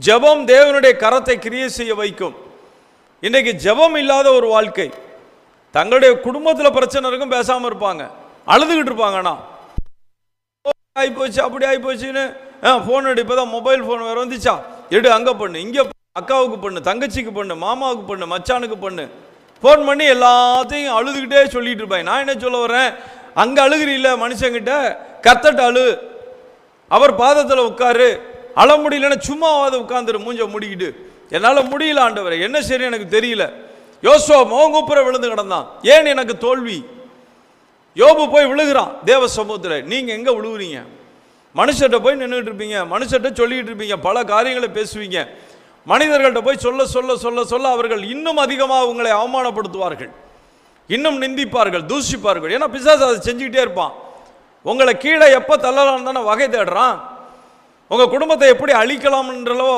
ஜெபம் தேவனுடைய கரத்தை கிரியை செய்ய வைக்கும். இன்றைக்கு ஜெபம் இல்லாத ஒரு வாழ்க்கை. தங்களுடைய குடும்பத்தில் பிரச்சனை இருக்கும், பேசாமல் இருப்பாங்க, அழுதுகிட்டு இருப்பாங்கண்ணா. ஆகிப்போச்சு, அப்படி ஆகிப்போச்சுன்னு ஃபோன் எடு. இப்போ தான் மொபைல் ஃபோன் வேறு வந்துச்சா, எடு, அங்கே பண்ணு, இங்கே அக்காவுக்கு பண்ணு, தங்கச்சிக்கு பண்ணு, மாமாவுக்கு பண்ணு, மச்சானுக்கு பண்ணு, ஃபோன் பண்ணி எல்லாத்தையும் அழுதுகிட்டே சொல்லிட்டு இருப்பாங்க. நான் என்ன சொல்ல வரேன், அங்கே அழுகிறீல்ல மனுஷங்கிட்ட, கர்த்தர்ட்ட அழு, அவர் பாதத்தில் உட்காரு. அழ முடியலன்னா சும்மாவாது உட்காந்துரு, மூஞ்ச முடிக்கிட்டு. என்னால் முடியல ஆண்டவரே, என்ன சரி எனக்கு தெரியல. யோசுவா மோங்குப்புற விழுந்து கிடந்தான், ஏன் எனக்கு தோல்வி? யோபு போய் விழுகிறான் தேவ சமூகத்தில். நீங்கள் எங்கே விழுகுறீங்க? மனுஷர்கிட்ட போய் நின்றுட்டு இருப்பீங்க, மனுஷர்கிட்ட சொல்லிக்கிட்டு இருப்பீங்க, பல காரியங்களை பேசுவீங்க. மனிதர்கள்ட்ட போய் சொல்ல சொல்ல சொல்ல சொல்ல அவர்கள் இன்னும் அதிகமாக உங்களை அவமானப்படுத்துவார்கள், இன்னும் நிந்திப்பார்கள், தூஷிப்பார்கள். ஏன்னா பிசாசு அதை செஞ்சுக்கிட்டே இருப்பான். உங்களை கீழே எப்போ தள்ளலான்னு தானே வகை தேடுறான். உங்கள் குடும்பத்தை எப்படி அழிக்கலாம்ன்றளவோ